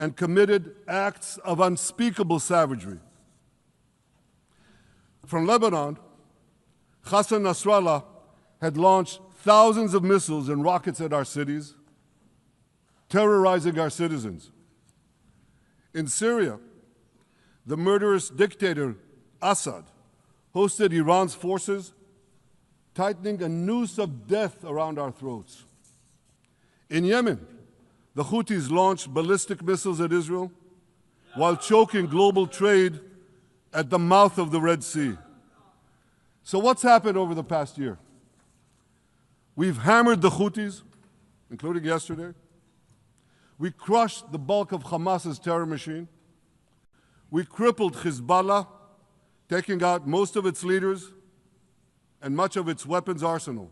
and committed acts of unspeakable savagery. From Lebanon, Hassan Nasrallah had launched thousands of missiles and rockets at our cities, terrorizing our citizens. In Syria, the murderous dictator Assad hosted Iran's forces, tightening a noose of death around our throats. In Yemen, the Houthis launched ballistic missiles at Israel while choking global trade at the mouth of the Red Sea. So what's happened over the past year? We've hammered the Houthis, including yesterday. We crushed the bulk of Hamas's terror machine. We crippled Hezbollah, taking out most of its leaders and much of its weapons arsenal.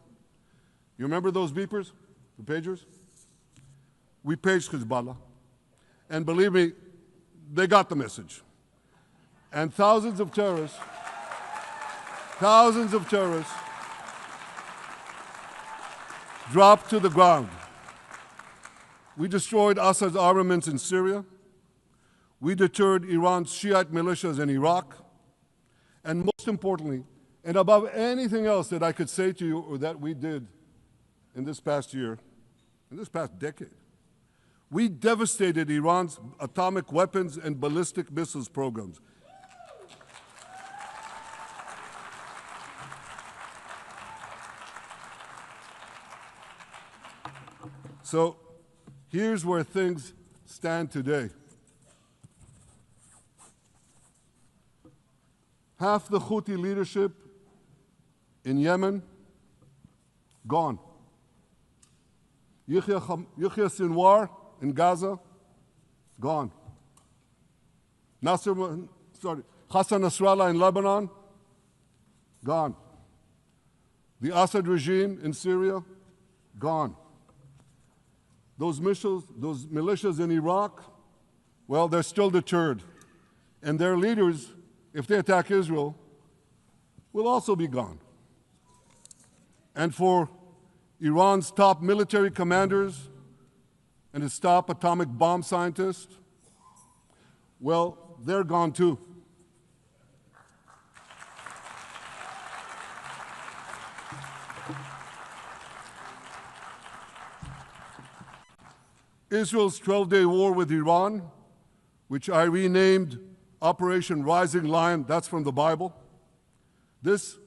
You remember those beepers, the pagers? We paged Hezbollah, and believe me, they got the message. And thousands of terrorists dropped to the ground. We destroyed Assad's armaments in Syria. We deterred Iran's Shiite militias in Iraq. And most importantly, and above anything else that I could say to you or that we did in this past year, in this past decade, we devastated Iran's atomic weapons and ballistic missiles programs. So here's where things stand today. Half the Houthi leadership in Yemen, gone. Yahya Sinwar in Gaza, gone. Hassan Nasrallah in Lebanon, gone. The Assad regime in Syria, gone. Those militias in Iraq, well, they're still deterred. And their leaders, if they attack Israel, will also be gone. And for Iran's top military commanders and its top atomic bomb scientists, well, they're gone too. Israel's 12-day war with Iran, which I renamed Operation Rising Lion, that's from the Bible. This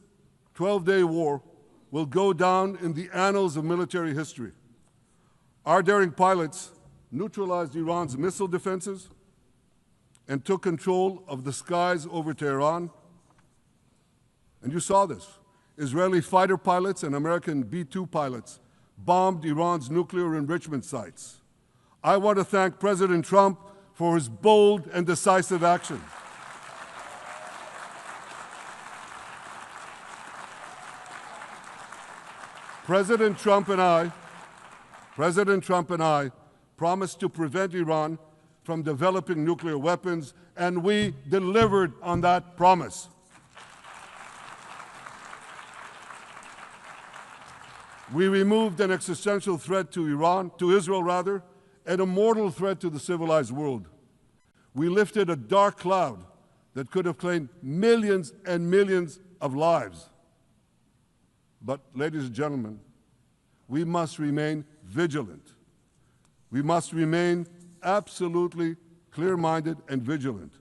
12-day war will go down in the annals of military history. Our daring pilots neutralized Iran's missile defenses and took control of the skies over Tehran. And you saw this. Israeli fighter pilots and American B-2 pilots bombed Iran's nuclear enrichment sites. I want to thank President Trump for his bold and decisive action. President Trump and I promised to prevent Iran from developing nuclear weapons, and we delivered on that promise. We removed an existential threat to Israel, and a mortal threat to the civilized world. We lifted a dark cloud that could have claimed millions and millions of lives. But, ladies and gentlemen, we must remain vigilant. We must remain absolutely clear-minded and vigilant.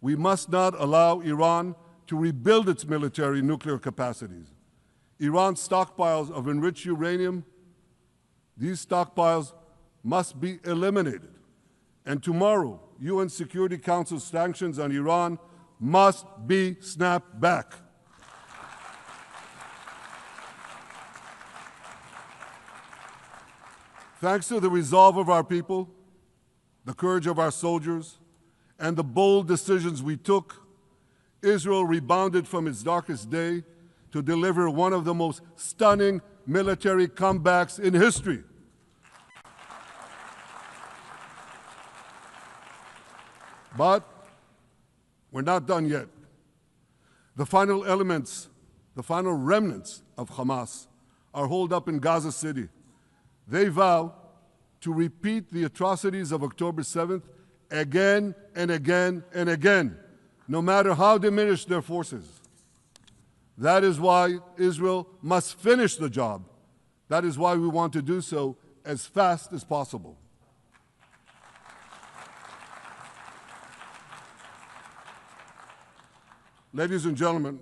We must not allow Iran to rebuild its military nuclear capacities. Iran's stockpiles of enriched uranium, these stockpiles must be eliminated. And tomorrow, UN Security Council sanctions on Iran must be snapped back. Thanks to the resolve of our people, the courage of our soldiers, and the bold decisions we took, Israel rebounded from its darkest day to deliver one of the most stunning military comebacks in history. But we're not done yet. The final remnants of Hamas are holed up in Gaza City. They vow to repeat the atrocities of October 7th again and again and again, no matter how diminished their forces. That is why Israel must finish the job. That is why we want to do so as fast as possible. Ladies and gentlemen,